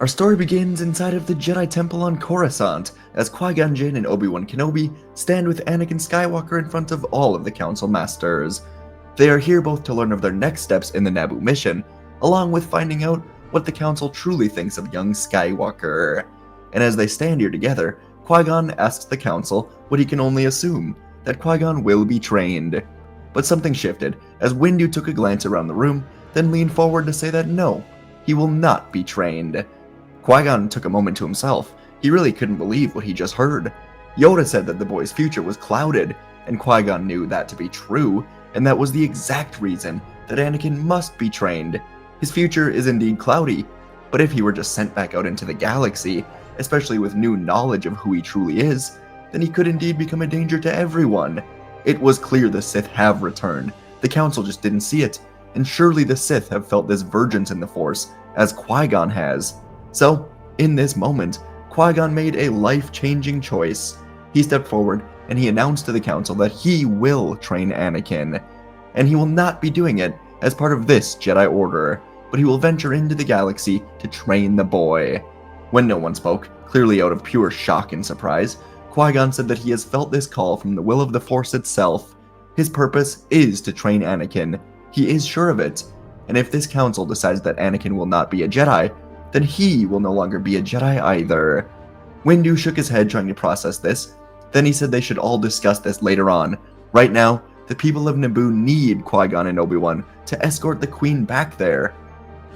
Our story begins inside of the Jedi Temple on Coruscant, as Qui Gon Jinn and Obi-Wan Kenobi stand with Anakin Skywalker in front of all of the Council Masters. They are here both to learn of their next steps in the Naboo mission, along with finding out what the Council truly thinks of young Skywalker. And as they stand here together, Qui-Gon asks the Council what he can only assume, that Qui-Gon will be trained. But something shifted, as Windu took a glance around the room, then leaned forward to say that no, he will not be trained. Qui-Gon took a moment to himself. He really couldn't believe what he just heard. Yoda said that the boy's future was clouded, and Qui-Gon knew that to be true, and that was the exact reason that Anakin must be trained. His future is indeed cloudy, but if he were just sent back out into the galaxy, especially with new knowledge of who he truly is, then he could indeed become a danger to everyone. It was clear the Sith have returned. The Council just didn't see it, and surely the Sith have felt this vergence in the Force, as Qui-Gon has. So, in this moment, Qui-Gon made a life-changing choice. He stepped forward and he announced to the Council that he will train Anakin. And he will not be doing it as part of this Jedi Order, but he will venture into the galaxy to train the boy. When no one spoke, clearly out of pure shock and surprise, Qui-Gon said that he has felt this call from the will of the Force itself. His purpose is to train Anakin. He is sure of it. And if this Council decides that Anakin will not be a Jedi, then he will no longer be a Jedi either. Windu shook his head trying to process this. Then he said they should all discuss this later on. Right now, the people of Naboo need Qui-Gon and Obi-Wan to escort the Queen back there.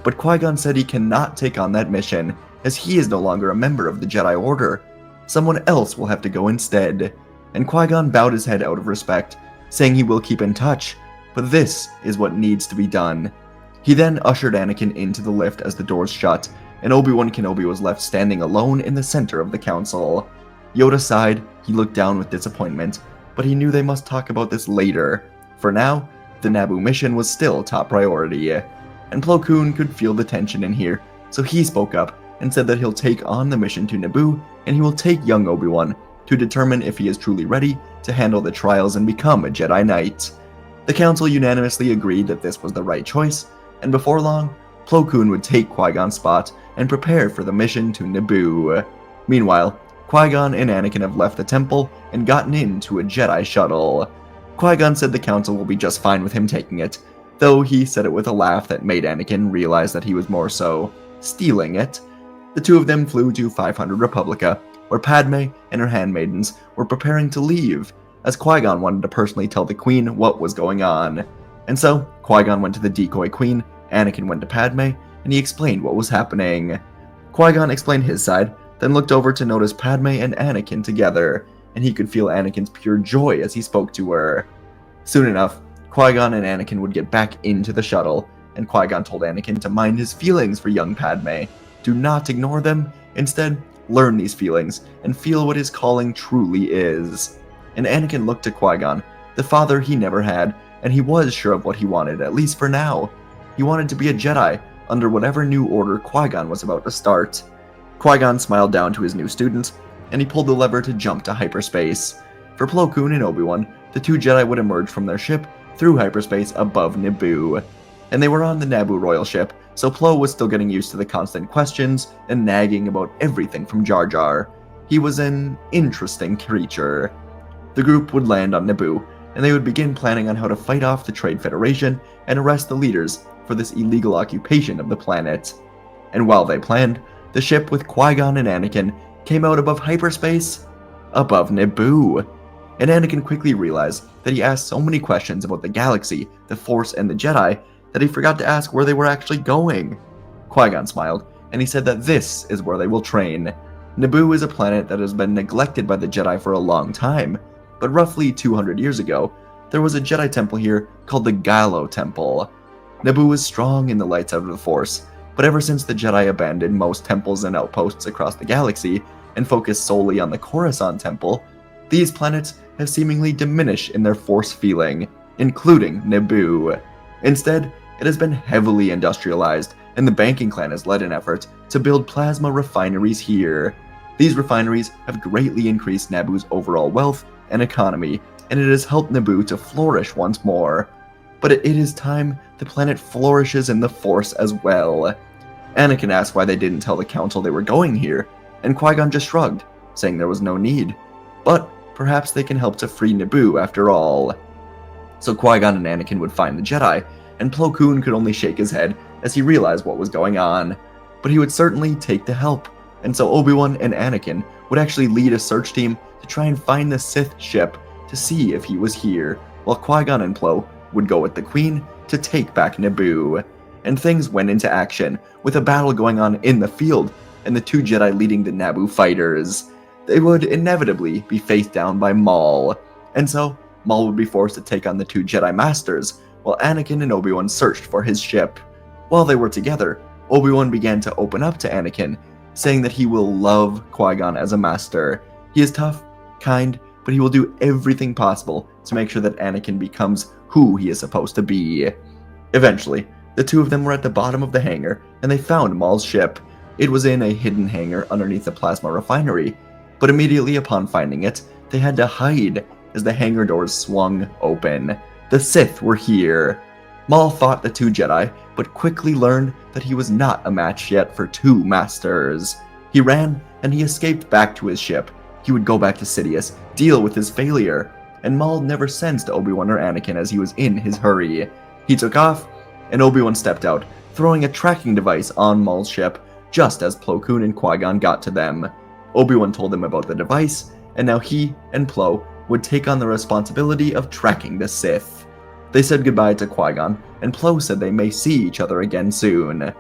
But Qui-Gon said he cannot take on that mission, as he is no longer a member of the Jedi Order. Someone else will have to go instead. And Qui-Gon bowed his head out of respect, saying he will keep in touch, but this is what needs to be done. He then ushered Anakin into the lift as the doors shut, and Obi-Wan Kenobi was left standing alone in the center of the Council. Yoda sighed, he looked down with disappointment, but he knew they must talk about this later. For now, the Naboo mission was still top priority, and Plo Koon could feel the tension in here, so he spoke up and said that he'll take on the mission to Naboo, and he will take young Obi-Wan to determine if he is truly ready to handle the trials and become a Jedi Knight. The Council unanimously agreed that this was the right choice, and before long, Plo Koon would take Qui-Gon's spot and prepare for the mission to Naboo. Meanwhile, Qui-Gon and Anakin have left the temple and gotten into a Jedi shuttle. Qui-Gon said the Council will be just fine with him taking it, though he said it with a laugh that made Anakin realize that he was more so stealing it. The two of them flew to 500 Republica, where Padme and her handmaidens were preparing to leave, as Qui-Gon wanted to personally tell the Queen what was going on. And so, Qui-Gon went to the decoy Queen, Anakin went to Padme, and he explained what was happening. Qui-Gon explained his side, then looked over to notice Padme and Anakin together, and he could feel Anakin's pure joy as he spoke to her. Soon enough, Qui-Gon and Anakin would get back into the shuttle, and Qui-Gon told Anakin to mind his feelings for young Padme. Do not ignore them, instead, learn these feelings, and feel what his calling truly is. And Anakin looked to Qui-Gon, the father he never had, and he was sure of what he wanted, at least for now. He wanted to be a Jedi, under whatever new order Qui-Gon was about to start. Qui-Gon smiled down to his new students, and he pulled the lever to jump to hyperspace. For Plo Koon and Obi-Wan, the two Jedi would emerge from their ship through hyperspace above Naboo. And they were on the Naboo royal ship, so Plo was still getting used to the constant questions and nagging about everything from Jar Jar. He was an interesting creature. The group would land on Naboo, and they would begin planning on how to fight off the Trade Federation and arrest the leaders for this illegal occupation of the planet. And while they planned, the ship with Qui-Gon and Anakin came out above hyperspace, above Naboo. And Anakin quickly realized that he asked so many questions about the galaxy, the Force, and the Jedi that he forgot to ask where they were actually going. Qui-Gon smiled, and he said that this is where they will train. Naboo is a planet that has been neglected by the Jedi for a long time, but roughly 200 years ago, there was a Jedi temple here called the Gylo Temple. Naboo is strong in the light side of the Force, but ever since the Jedi abandoned most temples and outposts across the galaxy and focused solely on the Coruscant Temple, these planets have seemingly diminished in their Force feeling, including Naboo. Instead, it has been heavily industrialized, and the banking clan has led an effort to build plasma refineries here. These refineries have greatly increased Naboo's overall wealth and economy, and it has helped Naboo to flourish once more. But it is time the planet flourishes in the Force as well. Anakin asked why they didn't tell the council they were going here, and Qui-Gon just shrugged, saying there was no need. But perhaps they can help to free Naboo after all. So Qui-Gon and Anakin would find the Jedi, and Plo Koon could only shake his head as he realized what was going on. But he would certainly take the help, and so Obi-Wan and Anakin would actually lead a search team to try and find the Sith ship to see if he was here, while Qui-Gon and Plo would go with the Queen to take back Naboo. And things went into action, with a battle going on in the field, and the two Jedi leading the Naboo fighters. They would inevitably be faced down by Maul, and so Maul would be forced to take on the two Jedi Masters, while Anakin and Obi-Wan searched for his ship. While they were together, Obi-Wan began to open up to Anakin, saying that he will love Qui-Gon as a master. He is tough, kind, but he will do everything possible to make sure that Anakin becomes who he is supposed to be. Eventually, the two of them were at the bottom of the hangar, and they found Maul's ship. It was in a hidden hangar underneath the plasma refinery, but immediately upon finding it, they had to hide as the hangar doors swung open. The Sith were here. Maul fought the two Jedi, but quickly learned that he was not a match yet for two masters. He ran, and he escaped back to his ship. He would go back to Sidious, deal with his failure, and Maul never sensed Obi-Wan or Anakin as he was in his hurry. He took off, and Obi-Wan stepped out, throwing a tracking device on Maul's ship, just as Plo Koon and Qui-Gon got to them. Obi-Wan told them about the device, and now he and Plo would take on the responsibility of tracking the Sith. They said goodbye to Qui-Gon, and Plo said they may see each other again soon.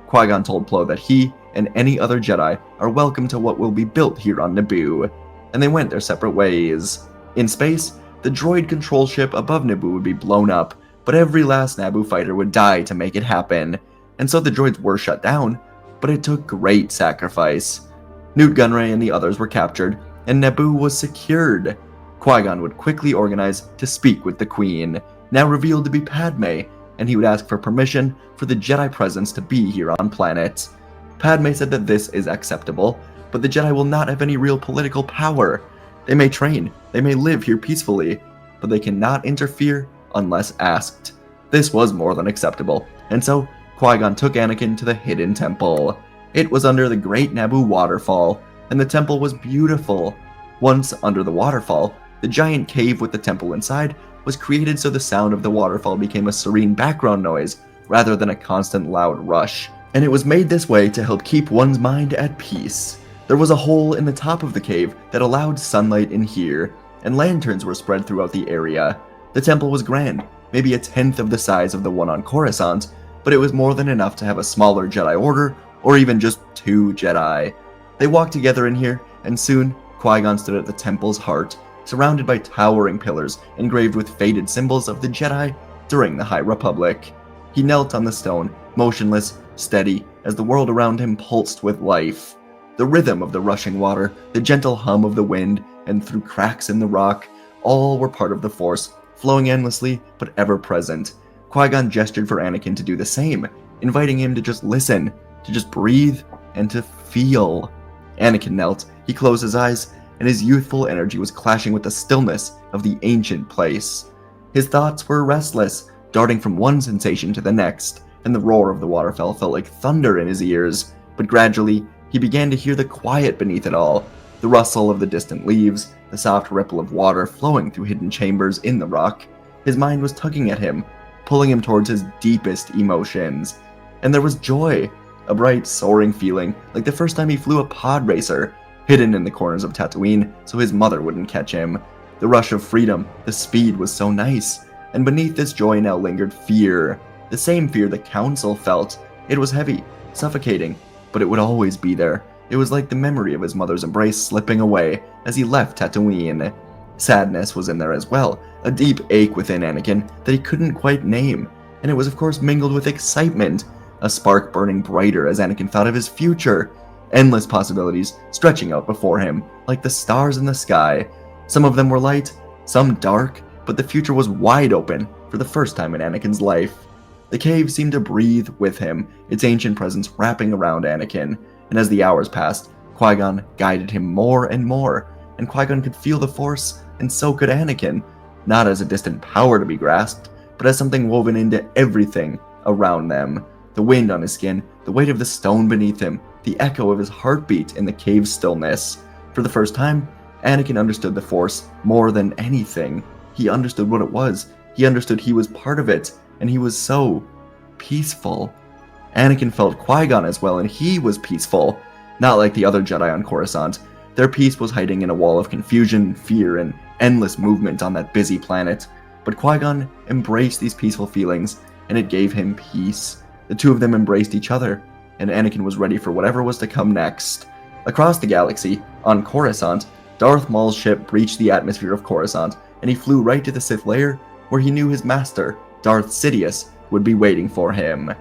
Qui-Gon told Plo that he and any other Jedi are welcome to what will be built here on Naboo, and they went their separate ways. In space, the droid control ship above Naboo would be blown up, but every last Naboo fighter would die to make it happen, and so the droids were shut down, but it took great sacrifice. Newt Gunray and the others were captured, and Naboo was secured. Qui-Gon would quickly organize to speak with the Queen, now revealed to be Padme, and he would ask for permission for the Jedi presence to be here on planet. Padme said that this is acceptable, but the Jedi will not have any real political power. They may train, they may live here peacefully, but they cannot interfere unless asked. This was more than acceptable, and so Qui-Gon took Anakin to the hidden temple. It was under the great Naboo waterfall, and the temple was beautiful. Once under the waterfall, the giant cave with the temple inside was created so the sound of the waterfall became a serene background noise rather than a constant loud rush, and it was made this way to help keep one's mind at peace. There was a hole in the top of the cave that allowed sunlight in here, and lanterns were spread throughout the area. The temple was grand, maybe a tenth of the size of the one on Coruscant, but it was more than enough to have a smaller Jedi Order, or even just two Jedi. They walked together in here, and soon Qui-Gon stood at the temple's heart, surrounded by towering pillars engraved with faded symbols of the Jedi during the High Republic. He knelt on the stone, motionless, steady, as the world around him pulsed with life. The rhythm of the rushing water, the gentle hum of the wind, and through cracks in the rock, all were part of the Force, flowing endlessly but ever present. Qui-Gon gestured for Anakin to do the same, inviting him to just listen, to just breathe, and to feel. Anakin knelt, he closed his eyes, and his youthful energy was clashing with the stillness of the ancient place. His thoughts were restless, darting from one sensation to the next, and the roar of the waterfall felt like thunder in his ears, but gradually he began to hear the quiet beneath it all, the rustle of the distant leaves, the soft ripple of water flowing through hidden chambers in the rock. His mind was tugging at him, pulling him towards his deepest emotions. And there was joy, a bright, soaring feeling, like the first time he flew a pod racer, hidden in the corners of Tatooine so his mother wouldn't catch him. The rush of freedom, the speed was so nice, and beneath this joy now lingered fear, the same fear the Council felt. It was heavy, suffocating, but it would always be there. It was like the memory of his mother's embrace slipping away as he left Tatooine. Sadness was in there as well, a deep ache within Anakin that he couldn't quite name, and it was of course mingled with excitement, a spark burning brighter as Anakin thought of his future. Endless possibilities stretching out before him, like the stars in the sky. Some of them were light, some dark, but the future was wide open for the first time in Anakin's life. The cave seemed to breathe with him, its ancient presence wrapping around Anakin, and as the hours passed, Qui-Gon guided him more and more, and Qui-Gon could feel the Force, and so could Anakin, not as a distant power to be grasped, but as something woven into everything around them. The wind on his skin, the weight of the stone beneath him, the echo of his heartbeat in the cave's stillness. For the first time, Anakin understood the Force more than anything. He understood what it was. He understood he was part of it, and he was so peaceful. Anakin felt Qui-Gon as well, and he was peaceful. Not like the other Jedi on Coruscant. Their peace was hiding in a wall of confusion, fear, and endless movement on that busy planet. But Qui-Gon embraced these peaceful feelings, and it gave him peace. The two of them embraced each other, and Anakin was ready for whatever was to come next. Across the galaxy, on Coruscant, Darth Maul's ship breached the atmosphere of Coruscant, and he flew right to the Sith lair, where he knew his master, Darth Sidious, would be waiting for him.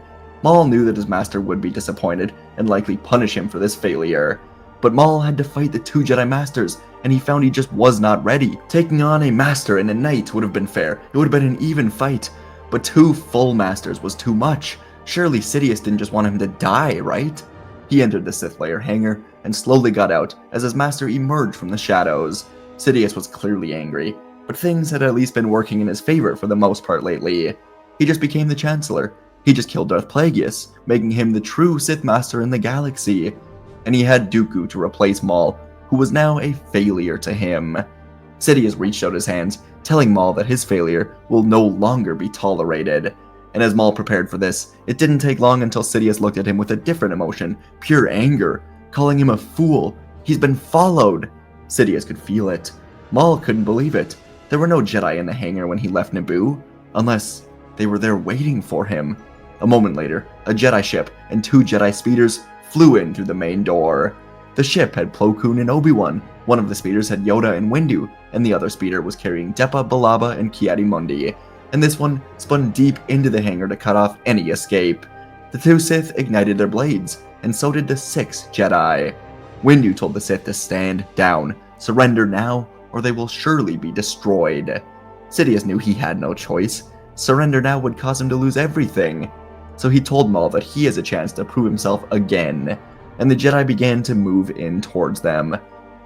Maul knew that his master would be disappointed, and likely punish him for this failure. But Maul had to fight the two Jedi Masters, and he found he just was not ready. Taking on a Master and a Knight would have been fair. It would have been an even fight. But two full Masters was too much. Surely Sidious didn't just want him to die, right? He entered the Sith lair hangar, and slowly got out as his master emerged from the shadows. Sidious was clearly angry, but things had at least been working in his favor for the most part lately. He just became the Chancellor. He just killed Darth Plagueis, making him the true Sith Master in the galaxy. And he had Dooku to replace Maul, who was now a failure to him. Sidious reached out his hands, telling Maul that his failure will no longer be tolerated. And as Maul prepared for this, it didn't take long until Sidious looked at him with a different emotion, pure anger, calling him a fool. He's been followed. Sidious could feel it. Maul couldn't believe it. There were no Jedi in the hangar when he left Naboo, unless they were there waiting for him. A moment later, a Jedi ship and two Jedi speeders flew in through the main door. The ship had Plo Koon and Obi-Wan. One of the speeders had Yoda and Windu, and the other speeder was carrying Depa, Balaba, and Ki-Adi-Mundi. And this one spun deep into the hangar to cut off any escape. The two Sith ignited their blades, and so did the 6 Jedi. Windu told the Sith to stand down, surrender now, or they will surely be destroyed. Sidious knew he had no choice. Surrender now would cause him to lose everything. So he told Maul that he has a chance to prove himself again, and the Jedi began to move in towards them.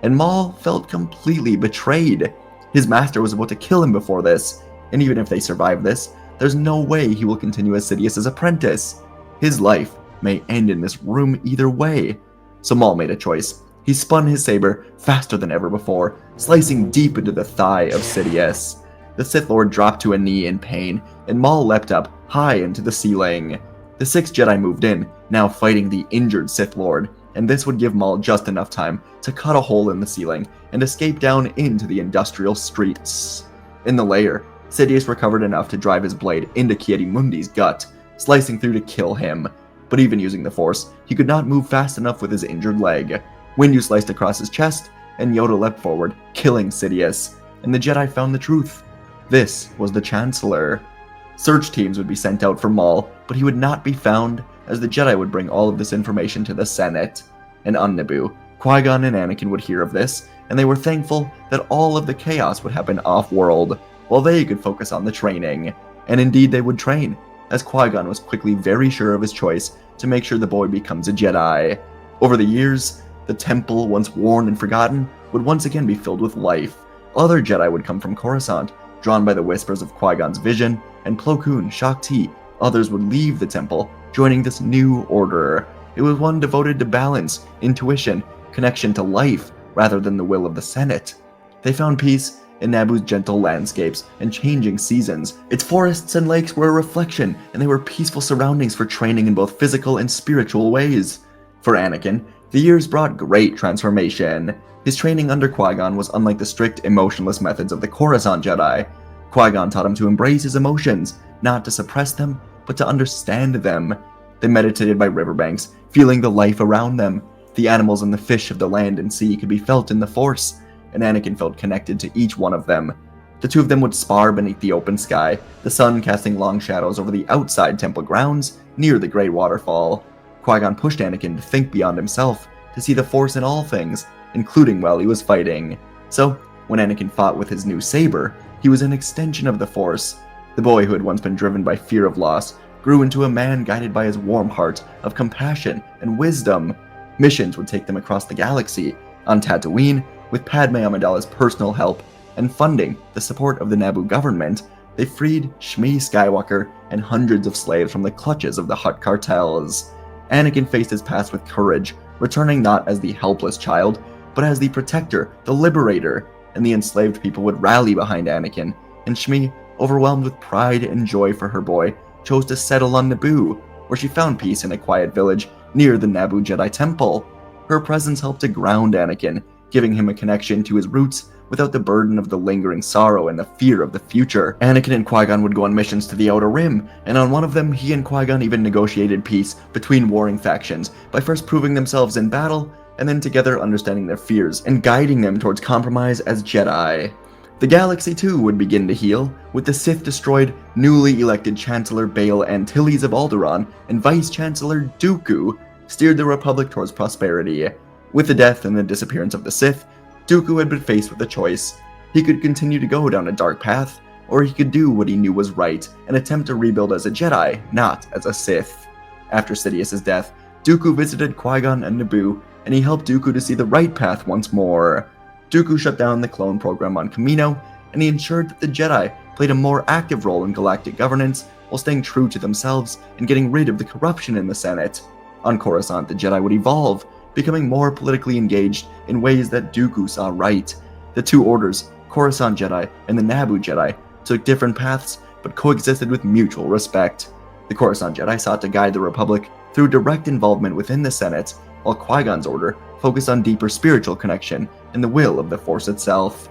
And Maul felt completely betrayed. His master was about to kill him before this, and even if they survive this, there's no way he will continue as Sidious's apprentice. His life may end in this room either way. So Maul made a choice. He spun his saber faster than ever before, slicing deep into the thigh of Sidious. The Sith Lord dropped to a knee in pain, and Maul leapt up high into the ceiling. The 6 Jedi moved in, now fighting the injured Sith Lord, and this would give Maul just enough time to cut a hole in the ceiling and escape down into the industrial streets. In the lair, Sidious recovered enough to drive his blade into Ki-Adi-Mundi's gut, slicing through to kill him. But even using the Force, he could not move fast enough with his injured leg. Windu sliced across his chest, and Yoda leapt forward, killing Sidious. And the Jedi found the truth. This was the Chancellor. Search teams would be sent out for Maul, but he would not be found, as the Jedi would bring all of this information to the Senate. And on Naboo, Qui-Gon and Anakin would hear of this, and they were thankful that all of the chaos would happen off-world, while they could focus on the training. And indeed they would train, as Qui-Gon was quickly very sure of his choice to make sure the boy becomes a Jedi. Over the years, the temple, once worn and forgotten, would once again be filled with life. Other Jedi would come from Coruscant, drawn by the whispers of Qui-Gon's vision, and Plo Koon, Shaak Ti. Others would leave the temple, joining this new order. It was one devoted to balance, intuition, connection to life, rather than the will of the Senate. They found peace in Naboo's gentle landscapes and changing seasons. Its forests and lakes were a reflection, and they were peaceful surroundings for training in both physical and spiritual ways. For Anakin, the years brought great transformation. His training under Qui-Gon was unlike the strict, emotionless methods of the Coruscant Jedi. Qui-Gon taught him to embrace his emotions, not to suppress them, but to understand them. They meditated by riverbanks, feeling the life around them. The animals and the fish of the land and sea could be felt in the Force, and Anakin felt connected to each one of them. The two of them would spar beneath the open sky, the sun casting long shadows over the outside temple grounds near the great waterfall. Qui-Gon pushed Anakin to think beyond himself, to see the Force in all things, including while he was fighting. So, when Anakin fought with his new saber, he was an extension of the Force. The boy who had once been driven by fear of loss grew into a man guided by his warm heart of compassion and wisdom. Missions would take them across the galaxy. On Tatooine, with Padme Amidala's personal help and funding, the support of the Naboo government, they freed Shmi Skywalker and hundreds of slaves from the clutches of the Hutt cartels. Anakin faced his past with courage, returning not as the helpless child, but as the protector, the liberator, and the enslaved people would rally behind Anakin, and Shmi, overwhelmed with pride and joy for her boy, chose to settle on Naboo, where she found peace in a quiet village near the Naboo Jedi Temple. Her presence helped to ground Anakin, giving him a connection to his roots without the burden of the lingering sorrow and the fear of the future. Anakin and Qui-Gon would go on missions to the Outer Rim, and on one of them, he and Qui-Gon even negotiated peace between warring factions by first proving themselves in battle, and then together understanding their fears and guiding them towards compromise as Jedi. The galaxy too would begin to heal, with the Sith destroyed, newly elected Chancellor Bail Antilles of Alderaan and Vice Chancellor Dooku steered the Republic towards prosperity. With the death and the disappearance of the Sith, Dooku had been faced with a choice. He could continue to go down a dark path, or he could do what he knew was right and attempt to rebuild as a Jedi, not as a Sith. After Sidious's death, Dooku visited Qui-Gon and Naboo, and he helped Dooku to see the right path once more. Dooku shut down the clone program on Kamino, and he ensured that the Jedi played a more active role in galactic governance while staying true to themselves and getting rid of the corruption in the Senate. On Coruscant, the Jedi would evolve, becoming more politically engaged in ways that Dooku saw right. The two orders, Coruscant Jedi and the Naboo Jedi, took different paths but coexisted with mutual respect. The Coruscant Jedi sought to guide the Republic through direct involvement within the Senate, while Qui-Gon's order focused on deeper spiritual connection and the will of the Force itself.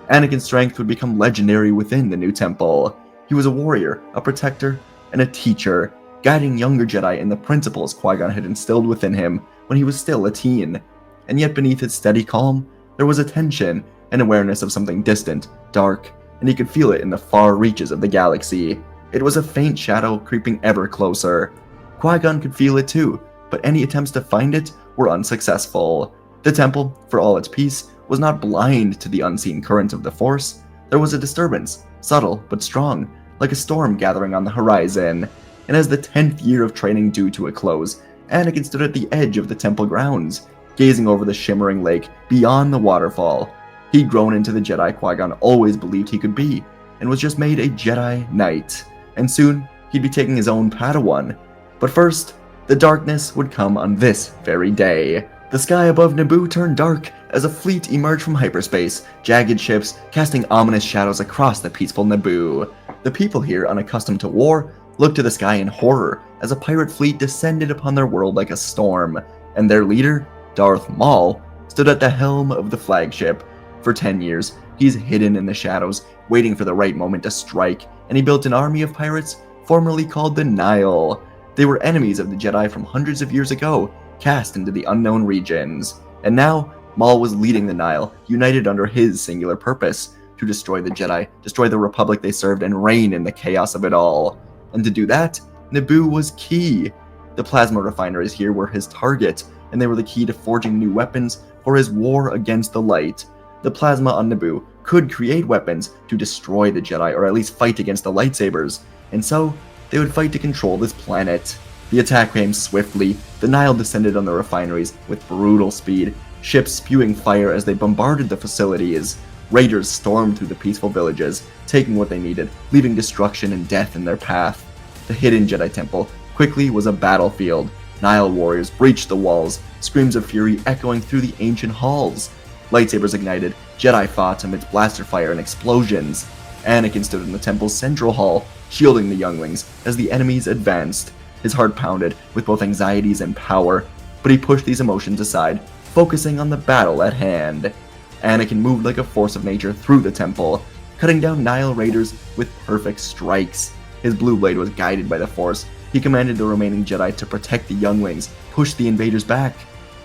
Anakin's strength would become legendary within the new temple. He was a warrior, a protector, and a teacher, guiding younger Jedi in the principles Qui-Gon had instilled within him when he was still a teen. And yet beneath his steady calm, there was a tension, an awareness of something distant, dark, and he could feel it in the far reaches of the galaxy. It was a faint shadow creeping ever closer. Qui-Gon could feel it too, but any attempts to find it were unsuccessful. The temple, for all its peace, was not blind to the unseen current of the Force. There was a disturbance, subtle but strong, like a storm gathering on the horizon. And as the 10th year of training drew to a close, Anakin stood at the edge of the temple grounds, gazing over the shimmering lake beyond the waterfall. He'd grown into the Jedi Qui-Gon always believed he could be, and was just made a Jedi Knight. And soon, he'd be taking his own Padawan. But first, the darkness would come on this very day. The sky above Naboo turned dark as a fleet emerged from hyperspace, jagged ships casting ominous shadows across the peaceful Naboo. The people here, unaccustomed to war, looked to the sky in horror as a pirate fleet descended upon their world like a storm, and their leader, Darth Maul, stood at the helm of the flagship. For 10 years, he's hidden in the shadows, waiting for the right moment to strike, and he built an army of pirates formerly called the Nile. They were enemies of the Jedi from hundreds of years ago, cast into the unknown regions. And now, Maul was leading the Nile, united under his singular purpose, to destroy the Jedi, destroy the Republic they served, and reign in the chaos of it all. And to do that, Naboo was key. The plasma refineries here were his target, and they were the key to forging new weapons for his war against the light. The plasma on Naboo could create weapons to destroy the Jedi, or at least fight against the lightsabers, and so they would fight to control this planet. The attack came swiftly. The Nile descended on the refineries with brutal speed, ships spewing fire as they bombarded the facilities. Raiders stormed through the peaceful villages, taking what they needed, leaving destruction and death in their path. The hidden Jedi Temple quickly was a battlefield. Nile warriors breached the walls, screams of fury echoing through the ancient halls. Lightsabers ignited, Jedi fought amidst blaster fire and explosions. Anakin stood in the temple's central hall, shielding the younglings as the enemies advanced. His heart pounded with both anxieties and power, but he pushed these emotions aside, focusing on the battle at hand. Anakin moved like a force of nature through the temple, cutting down Nile raiders with perfect strikes. His blue blade was guided by the Force. He commanded the remaining Jedi to protect the younglings, push the invaders back.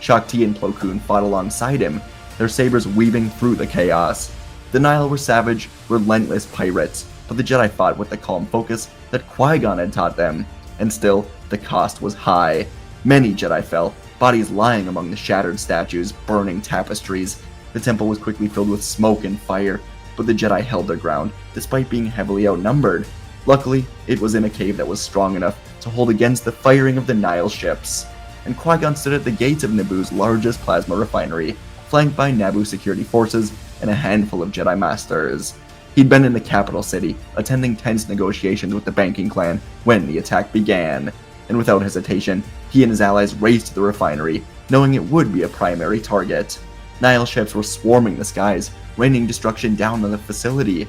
Shakti and Plo Koon fought alongside him, their sabers weaving through the chaos. The Nile were savage, relentless pirates, but the Jedi fought with the calm focus that Qui-Gon had taught them. And still, the cost was high. Many Jedi fell, bodies lying among the shattered statues, burning tapestries. The temple was quickly filled with smoke and fire, but the Jedi held their ground, despite being heavily outnumbered. Luckily, it was in a cave that was strong enough to hold against the firing of the Nile ships. And Qui-Gon stood at the gates of Naboo's largest plasma refinery, flanked by Naboo security forces and a handful of Jedi Masters. He'd been in the capital city, attending tense negotiations with the banking clan when the attack began, and without hesitation, he and his allies raced to the refinery, knowing it would be a primary target. Nihil ships were swarming the skies, raining destruction down on the facility.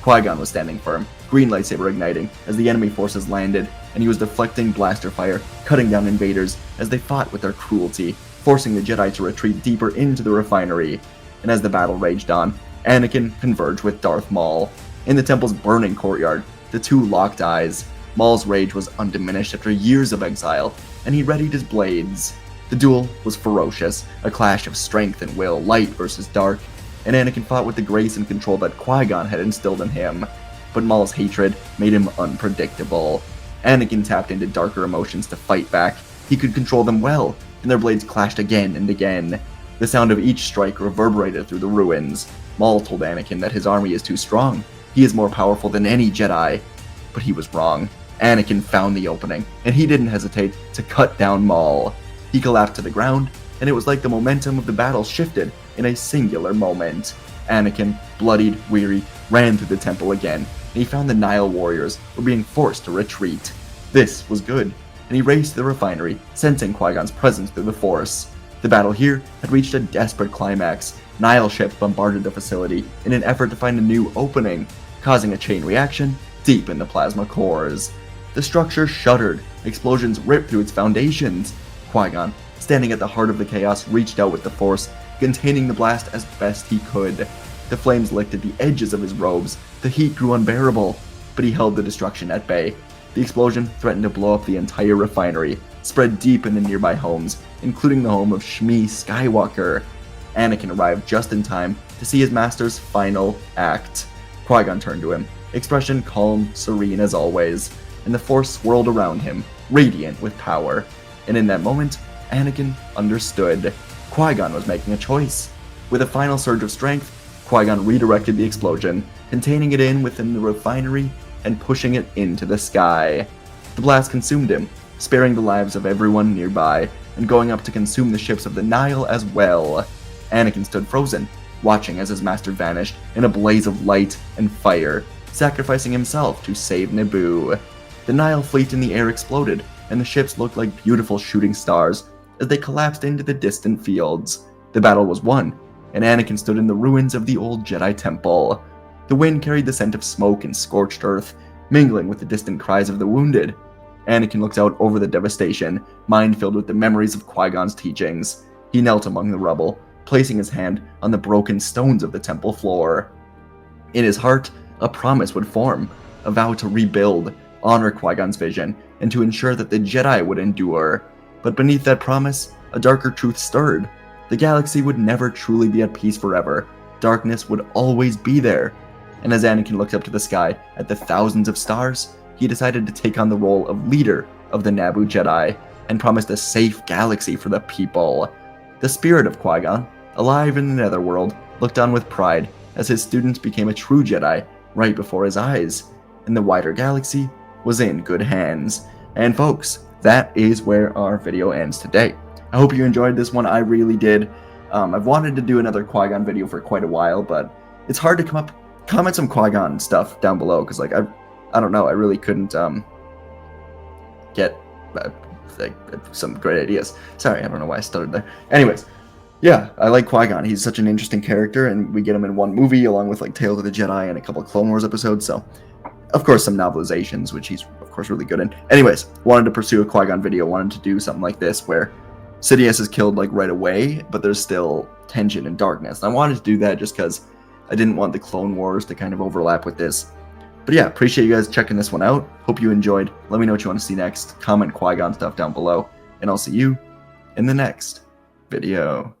Qui-Gon was standing firm, green lightsaber igniting as the enemy forces landed, and he was deflecting blaster fire, cutting down invaders as they fought with their cruelty, forcing the Jedi to retreat deeper into the refinery. And as the battle raged on, Anakin converged with Darth Maul. In the temple's burning courtyard, the two locked eyes. Maul's rage was undiminished after years of exile, and he readied his blades. The duel was ferocious, a clash of strength and will, light versus dark, and Anakin fought with the grace and control that Qui-Gon had instilled in him. But Maul's hatred made him unpredictable. Anakin tapped into darker emotions to fight back. He could control them well, and their blades clashed again and again. The sound of each strike reverberated through the ruins. Maul told Anakin that his army is too strong. He is more powerful than any Jedi. But he was wrong. Anakin found the opening, and he didn't hesitate to cut down Maul. He collapsed to the ground, and it was like the momentum of the battle shifted in a singular moment. Anakin, bloodied, weary, ran through the temple again, and he found the Nihil warriors were being forced to retreat. This was good, and he raced to the refinery, sensing Qui-Gon's presence through the Force. The battle here had reached a desperate climax. Nihil ships bombarded the facility in an effort to find a new opening, causing a chain reaction deep in the plasma cores. The structure shuddered, explosions ripped through its foundations. Qui-Gon, standing at the heart of the chaos, reached out with the Force, containing the blast as best he could. The flames licked at the edges of his robes, the heat grew unbearable, but he held the destruction at bay. The explosion threatened to blow up the entire refinery, spread deep in the nearby homes, including the home of Shmi Skywalker. Anakin arrived just in time to see his master's final act. Qui-Gon turned to him, expression calm, serene as always, and the Force swirled around him, radiant with power. And in that moment, Anakin understood. Qui-Gon was making a choice. With a final surge of strength, Qui-Gon redirected the explosion, containing it within the refinery and pushing it into the sky. The blast consumed him, sparing the lives of everyone nearby, and going up to consume the ships of the Nihil as well. Anakin stood frozen, watching as his master vanished in a blaze of light and fire, sacrificing himself to save Naboo. The Nihil fleet in the air exploded, and the ships looked like beautiful shooting stars as they collapsed into the distant fields. The battle was won, and Anakin stood in the ruins of the old Jedi Temple. The wind carried the scent of smoke and scorched earth, mingling with the distant cries of the wounded. Anakin looked out over the devastation, mind filled with the memories of Qui-Gon's teachings. He knelt among the rubble, placing his hand on the broken stones of the temple floor. In his heart, a promise would form, a vow to rebuild, honor Qui-Gon's vision, and to ensure that the Jedi would endure. But beneath that promise, a darker truth stirred. The galaxy would never truly be at peace forever. Darkness would always be there. And as Anakin looked up to the sky at the thousands of stars, he decided to take on the role of leader of the Naboo Jedi and promised a safe galaxy for the people. The spirit of Qui-Gon, alive in the netherworld, looked on with pride as his students became a true Jedi right before his eyes, and the wider galaxy was in good hands. And folks, that is where our video ends today. I hope you enjoyed this one. I really did. I've wanted to do another Qui-Gon video for quite a while, but it's hard to comment some Qui-Gon stuff down below, because like I don't know, I really couldn't get some great ideas. Sorry, I don't know why I stuttered there. Anyways, yeah, I like Qui-Gon. He's such an interesting character, and we get him in one movie along with like Tales of the Jedi and a couple of Clone Wars episodes, so of course some novelizations, which he's of course really good in. Anyways, wanted to pursue a Qui-Gon video, wanted to do something like this where Sidious is killed like right away, but there's still tension and darkness. And I wanted to do that just because I didn't want the Clone Wars to kind of overlap with this. But yeah, appreciate you guys checking this one out. Hope you enjoyed. Let me know what you want to see next. Comment Qui-Gon stuff down below, and I'll see you in the next video.